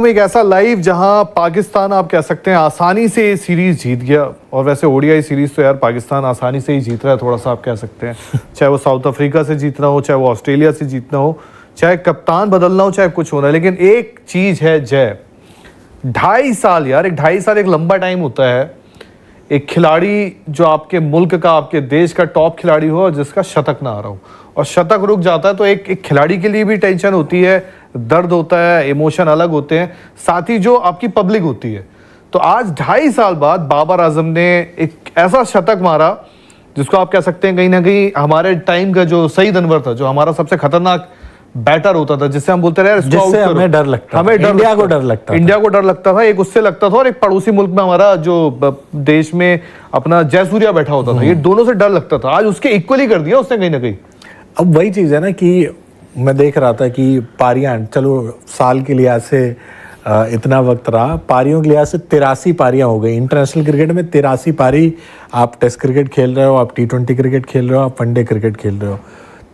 में एक ऐसा लाइव जहां पाकिस्तान आप कह सकते हैं आसानी से सीरीज जीत गया। और वैसे ओडीआई सीरीज तो यार पाकिस्तान आसानी से ही जीत रहा है, थोड़ा सा आप कह सकते हैं, चाहे वो साउथ अफ्रीका से जीतना हो, चाहे वो ऑस्ट्रेलिया से जीतना हो, चाहे कप्तान बदलना हो, चाहे कुछ होना है। लेकिन एक चीज है जय, 2.5 साल यार, 2.5 साल एक लंबा टाइम होता है। एक खिलाड़ी जो आपके मुल्क का, आपके देश का टॉप खिलाड़ी हो और जिसका शतक ना आ रहा हो, और शतक रुक जाता है तो एक खिलाड़ी के लिए भी टेंशन होती है, दर्द होता है, इमोशन अलग होते हैं, साथ ही जो आपकी पब्लिक होती है। तो आज 2.5 साल बाद बाबर आजम ने एक ऐसा शतक मारा जिसको आप कह सकते हैं कहीं ना कहीं हमारे टाइम का जो सईद अनवर था, जो हमारा सबसे खतरनाक बैटर होता था, जिससे हम बोलते रहे जिससे हमें डर लगता, हमें इंडिया को डर लगता, इंडिया को डर लगता था, एक उससे लगता था और एक पड़ोसी मुल्क में हमारा जो देश में अपना जयसूर्या बैठा होता था, ये दोनों से डर लगता था। आज उसके इक्वली कर दिया उसने कहीं ना कहीं। अब वही चीज है ना कि मैं देख रहा था कि पारियां, चलो साल के लिहाज से इतना वक्त रहा, पारियों के लिहाज से 83 पारियां हो गई इंटरनेशनल क्रिकेट में। 83 पारी, आप टेस्ट क्रिकेट खेल रहे हो, आप T20 क्रिकेट खेल रहे हो, आप वनडे क्रिकेट खेल रहे हो,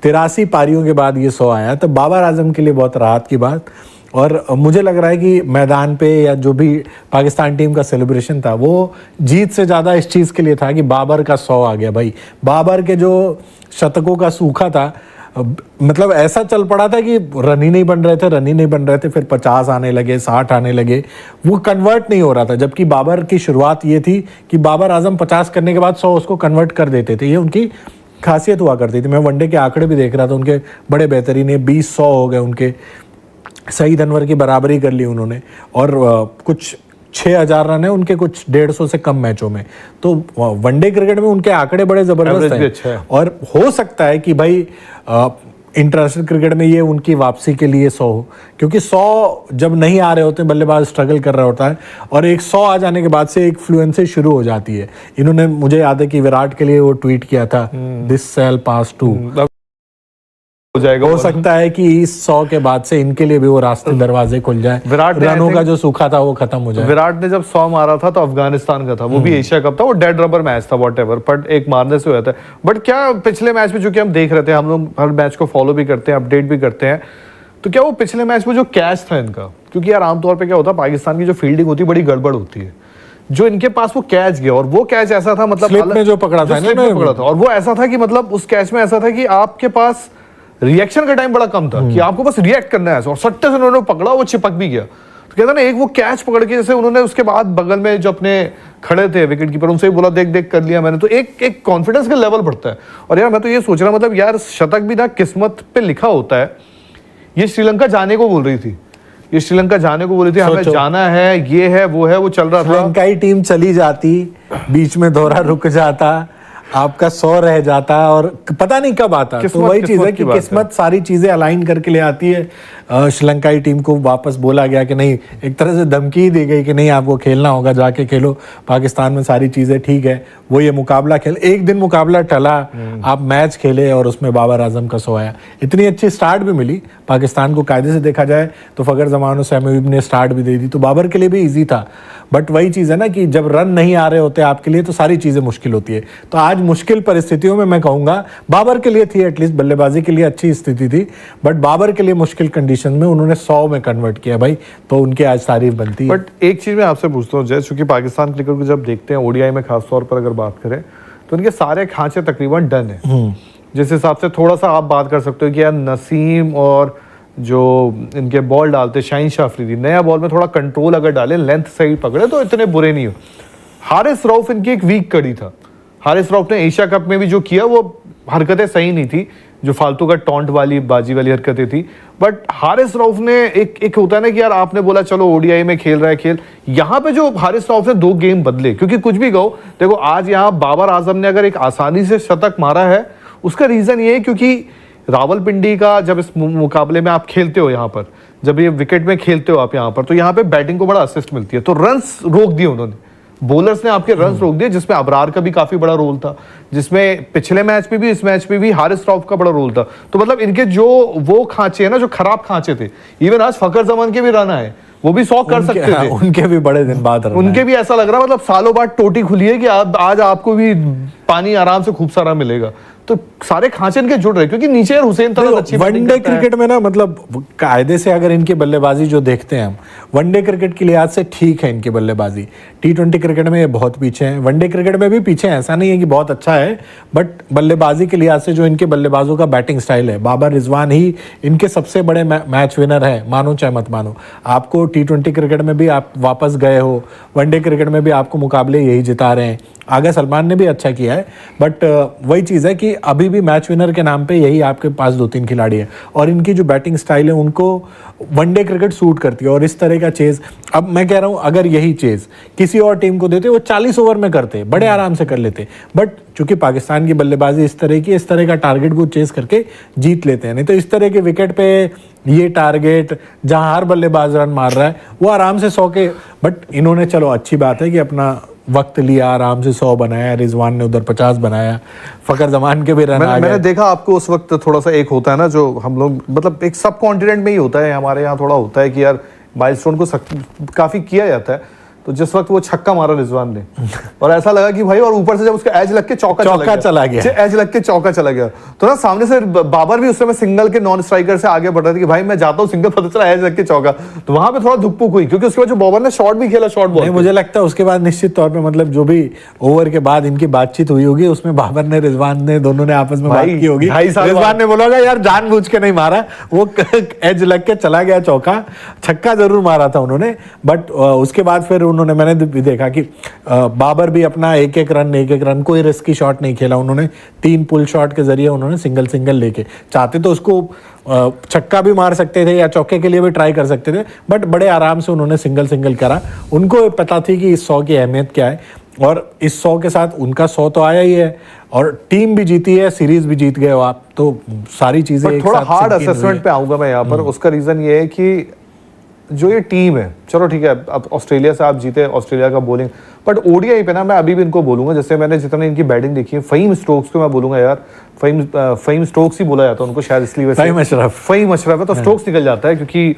83 पारियों के बाद ये 100 आया, तो बाबर आजम के लिए बहुत राहत की बात। और मुझे लग रहा है कि मैदान पे या जो भी पाकिस्तान टीम का सेलिब्रेशन था वो जीत से ज़्यादा इस चीज़ के लिए था कि बाबर का 100 आ गया। भाई बाबर के जो शतकों का सूखा था, मतलब ऐसा चल पड़ा था कि रन ही नहीं बन रहे थे, फिर 50 आने लगे, 60 आने लगे, वो कन्वर्ट नहीं हो रहा था। जबकि बाबर की शुरुआत ये थी कि बाबर आजम 50 करने के बाद 100 उसको कन्वर्ट कर देते थे, ये उनकी खासियत हुआ करती थी। मैं वनडे के आंकड़े भी देख रहा था, उनके बड़े बेहतरीन है, 20-100 हो गए उनके, सईद अनवर की बराबरी कर ली उन्होंने, और कुछ 6000 रन है उनके कुछ 150 से कम मैचों में। तो वनडे क्रिकेट में उनके आंकड़े बड़े जबरदस्त हैं। अच्छा है। और हो सकता है कि भाई इंटरनेशनल क्रिकेट में ये उनकी वापसी के लिए 100 हो, क्योंकि 100 जब नहीं आ रहे होते, बल्लेबाज स्ट्रगल कर रहा होता है, और एक 100 आ जाने के बाद से एक फ्लुएंसी शुरू हो जाती है। इन्होंने, मुझे याद है कि विराट के लिए वो ट्वीट किया था, दिस शैल पास टू, हो जाएगा। हो सकता है कि इस 100 के बाद से इनके लिए भी वो रास्ते दरवाजे खुल जाए, विराट रनों का जो सूखा था वो खत्म हो जाए। विराट ने जब 100 मारा था तो अफगानिस्तान का था, वो भी एशिया कप था, वो डेड रबर मैच था, व्हाटएवर, बट एक मारने से हुआ था। बट क्या पिछले मैच में, जो कि हम देख रहे थे, हम लोग हर मैच को फॉलो भी करते हैं, अपडेट भी करते हैं, तो क्या वो पिछले मैच में जो कैच था इनका, क्योंकि यार आमतौर पर क्या होता है, पाकिस्तान की जो फील्डिंग होती है बड़ी गड़बड़ होती है, जो इनके पास वो कैच गया, और वो कैच ऐसा था, मतलब स्लिप में जो पकड़ा था, और वो ऐसा था कि मतलब उस कैच में ऐसा था कि आपके पास रिएक्शन का टाइम बड़ा कम था, कि आपको बस रिएक्ट करना है, और सट्टे से उन्होंने पकड़ा, वो चिपक भी गया। तो कहता ना, एक वो कैच पकड़ के, जैसे उन्होंने उसके बाद बगल में जो अपने खड़े थे विकेट कीपर, उनसे भी बोला देख देख कर लिया मैंने, तो एक कॉन्फिडेंस का लेवल बढ़ता है। और यार मैं तो ये सोच रहा, मतलब यार शतक भी ना किस्मत पे लिखा होता है। ये श्रीलंका जाने को बोल रही थी, हमें जाना है, ये है, वो चल रहा था। श्रीलंकाई टीम चली जाती, बीच में दौरा रुक जाता, आपका 100 रह जाता, और पता नहीं कब आता। तो वही चीज है कि किस्मत सारी चीजें अलाइन करके ले आती है। श्रीलंकाई टीम को वापस बोला गया कि नहीं, एक तरह से धमकी दी गई कि नहीं आपको खेलना होगा, जाके खेलो, पाकिस्तान में सारी चीजें ठीक है, वो ये मुकाबला खेल। एक दिन मुकाबला टला, आप मैच खेले और उसमें बाबर आजम का 100 आया। इतनी अच्छी स्टार्ट भी मिली पाकिस्तान को, कायदे से देखा जाए तो फखर जमान और शमीम ने स्टार्ट भी दे दी, तो बाबर के लिए भी ईजी था। बट वही चीज है ना कि जब रन नहीं आ रहे होते आपके लिए, तो सारी चीजें मुश्किल होती है। तो आज मुश्किल परिस्थितियों में मैं कहूंगा बाबर के लिए थी, एटलीस्ट बल्लेबाजी के लिए अच्छी स्थिति थी, बट बाबर के लिए मुश्किल कंडीशन में उन्होंने 100 में कन्वर्ट किया भाई, तो उनकी आज तारीफ बनती है। बट एक चीज मैं आपसे पूछता हूँ जय, चूंकि पाकिस्तान क्रिकेट को जब देखते हैं ओडीआई में खासतौर पर अगर बात करें, तो उनके सारे खांचे तकरीबन डन है। जिस हिसाब से थोड़ा सा आप बात कर सकते हो कि यार नसीम और जो इनके बॉल डालते शाहीन शाह अफरीदी, नया बॉल में थोड़ा कंट्रोल अगर डाले, लेंथ सही पकड़े, तो इतने बुरे नहीं हो। हारिस रऊफ इनकी एक वीक कड़ी था। हारिस रऊफ ने एशिया कप में भी जो किया, वो हरकतें सही नहीं थी, जो फालतू का टॉन्ट वाली बाजी वाली हरकतें थी। बट हारिस रऊफ ने एक होता है ना कि यार आपने बोला चलो ओडीआई में खेल रहा है, खेल, यहाँ पे जो हारिस रऊफ ने 2 गेम बदले, क्योंकि कुछ भी कहो, देखो आज यहाँ बाबर आजम ने अगर एक आसानी से शतक मारा है, उसका रीजन ये है क्योंकि रावलपिंडी का जब इस मुकाबले में आप खेलते हो, यहाँ पर जब ये विकेट में खेलते हो आप यहाँ पर, तो यहाँ पे बैटिंग को बड़ा असिस्ट मिलती है, तो रन्स रोक दिए उन्होंने, बॉलर्स ने आपके रन्स रोक दिए, जिसमें अबरार का भी काफी बड़ा रोल था, जिसमें पिछले मैच में भी इस मैच में भी हारिस रऊफ का बड़ा रोल था। तो मतलब इनके जो वो खांचे है ना, जो खराब खांचे थे, इवन आज फखर जमान के भी रन आए, वो भी 100 कर सकते थे, उनके भी बड़े दिन बाद उनके भी ऐसा लग रहा, मतलब सालों बाद टोटी खुली है कि आज आपको भी पानी आराम से खूब सारा मिलेगा। तो सारे खांचे इनके जुड़ रहे, क्योंकि नीचे यार हुसैन तलत अच्छी बैटिंग वनडे करता है। क्रिकेट में ना मतलब कायदे से अगर इनकी बल्लेबाजी जो देखते हैं हम, वनडे क्रिकेट के लिहाज से ठीक है इनकी बल्लेबाजी। T20 क्रिकेट में ये बहुत पीछे हैं, वनडे क्रिकेट में भी पीछे हैं, ऐसा नहीं है कि बहुत अच्छा है, बट बल्लेबाजी के लिहाज से जो इनके बल्लेबाजों का बैटिंग स्टाइल है, बाबर रिजवान ही इनके सबसे बड़े मैच विनर है, मानो चाहे मत मानो। आपको T20 क्रिकेट में भी आप वापस गए हो, वनडे क्रिकेट में भी आपको मुकाबले यही जिता रहे हैं। आगा सलमान ने भी अच्छा किया है, बट वही चीज़ है कि अभी भी मैच विनर के नाम पे यही आपके पास 2-3 खिलाड़ी है, और इनकी जो बैटिंग स्टाइल है उनको वनडे क्रिकेट सूट करती है। और इस तरह का चेज, अब मैं कह रहा हूँ अगर यही चेज किसी और टीम को देते वो 40 ओवर में करते, बड़े आराम से कर लेते, बट चूंकि पाकिस्तान की बल्लेबाजी इस तरह की, इस तरह का टारगेट वो चेज करके जीत लेते हैं। नहीं तो इस तरह के विकेट पे ये टारगेट जहां हर बल्लेबाज रन मार रहा है वो आराम से 100 के, बट इन्होंने चलो अच्छी बात है कि अपना वक्त लिया, आराम से 100 बनाया, रिजवान ने उधर 50 बनाया, फकर जमान के भी रन आ गए। मैंने देखा आपको उस वक्त थोड़ा सा एक होता है ना, जो हम लोग मतलब एक सब कॉन्टिनेंट में ही होता है, हमारे यहाँ थोड़ा होता है कि यार माइलस्टोन को काफी किया जाता है। तो जिस वक्त वो छक्का मारा रिजवान ने और ऐसा लगा कि भाई, और ऊपर से जब उसका एज लग के चौका चला गया, एज लग के चौका चला गया, तो ना सामने से बाबर भी उस समय सिंगल के नॉन स्ट्राइकर से आगे बढ़ रहा था कि भाई मैं जाता हूँ सिंगल, पता चला एज लग के चौका। तो वहां पे थोड़ा धुकपुक हुई, क्योंकि उसके बाद जो बॉबर ने शॉट भी खेला, शॉट बॉल, मुझे लगता है उसके बाद निश्चित तौर पे मतलब जो भी ओवर के बाद इनकी बातचीत हुई होगी, उसमें बाबर ने, रिजवान ने, दोनों ने आपस में बात की होगी। रिजवान ने बोला यार जानबूझ के नहीं मारा, वो एज लग के चला गया चौका, छक्का जरूर मारा था उन्होंने, बट उसके बाद फिर उन्होंने, मैंने भी देखा कि बाबर भी अपना एक एक रन कोई रिस्की शॉट नहीं खेला उन्होंने, 3 पुल शॉट के जरिए उन्होंने सिंगल लेके, चाहते तो उसको छक्का भी मार सकते थे या चौके के लिए भी ट्राई कर सकते थे, बट बड़े आराम से उन्होंने सिंगल करा। उनको पता थी कि इस 100 की अहमियत क्या है, और इस 100 के साथ उनका 100 तो आया ही है, और टीम भी जीती है, सीरीज भी जीत गए हो आप, तो सारी चीजें थोड़ा हार्ड असेसमेंट पे आऊंगा मैं यहाँ पर। उसका रीजन ये है कि जो ये टीम है, चलो ठीक है, अब ऑस्ट्रेलिया से आप जीते, ऑस्ट्रेलिया का बॉलिंग, बट ओडीआई पे ना मैं अभी भी इनको बोलूंगा, जैसे मैंने जितने इनकी बैटिंग देखी है, फहीम स्टोक्स को मैं बोलूंगा यार, फहीम स्टोक्स ही बोला जाता है उनको शायद, इसलिए वैसे फहीम अशरफ है तो स्टोक्स निकल जाता है, क्योंकि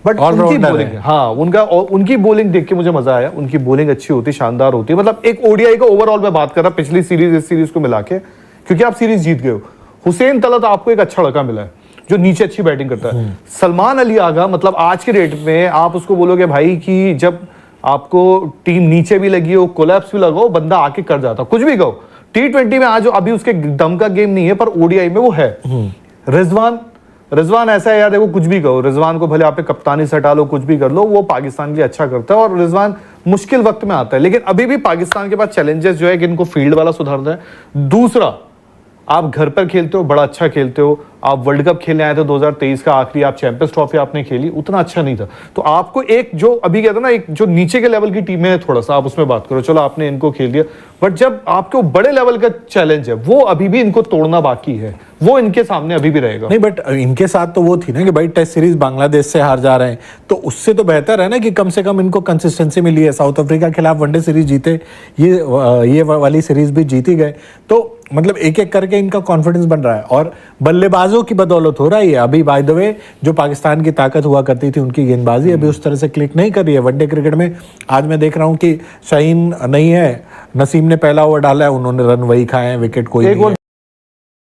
बट उनकी बॉलिंग, हाँ उनकी बॉलिंग देख के मुझे मजा आया, उनकी बॉलिंग अच्छी होती, शानदार होती है। मतलब एक ओडीआई का ओवरऑल मैं बात कर रहा, पिछली सीरीज इस सीरीज को मिला के, क्योंकि आप सीरीज जीत गए हो। हुसैन तलत आपको एक अच्छा लड़का मिला है जो नीचे अच्छी बैटिंग करता है। सलमान अली आगा, मतलब आज के रेट में आप उसको बोलोगे भाई कि जब आपको टीम नीचे भी लगी हो, कोलैप्स भी लगाओ, बंदा आके कर जाता, कुछ भी कहो। T20 में आज अभी उसके दम का गेम नहीं है, पर ओडीआई में वो है। रिजवान ऐसा है यार, देखो कुछ भी कहो, रिजवान को भले आप पे कप्तानी से हटा लो, कुछ भी कर लो, वो पाकिस्तान के लिए अच्छा करता है, और रिजवान मुश्किल वक्त में आता है। लेकिन अभी भी पाकिस्तान के पास चैलेंजेस जो है कि इनको फील्ड वाला सुधारना है। दूसरा, आप घर पर खेलते हो, बड़ा अच्छा खेलते हो, आप वर्ल्ड कप खेलने आए थे 2023 का आखिरी, आप चैंपियंस ट्रॉफी आपने खेली, उतना अच्छा नहीं था। तो आपको एक जो अभी कहते हैं ना, एक जो नीचे के लेवल की टीमें है, थोड़ा सा आप उसमें बात करो, चलो आपने इनको खेल दिया, बट जब आपके बड़े लेवल का चैलेंज है, वो अभी भी इनको तोड़ना बाकी है, वो इनके सामने अभी भी रहेगा। नहीं, बट इनके साथ तो वो थी ना कि भाई टेस्ट सीरीज बांग्लादेश से हार जा रहे हैं, तो उससे तो बेहतर है ना कि कम से कम इनको कंसिस्टेंसी मिली है। साउथ अफ्रीका के खिलाफ वनडे सीरीज जीते, ये वाली सीरीज भी जीती गए, तो मतलब एक एक करके इनका कॉन्फिडेंस बन रहा है, और बल्लेबाजों की बदौलत हो रहा है। अभी बाय द वे जो पाकिस्तान की ताकत हुआ करती थी उनकी गेंदबाजी अभी उस तरह से क्लिक नहीं कर रही है वनडे क्रिकेट में। आज मैं देख रहा हूं कि शाहीन नहीं है, नसीम ने पहला ओवर डाला है, उन्होंने रन वही खाए हैं, विकेट कोई नहीं है।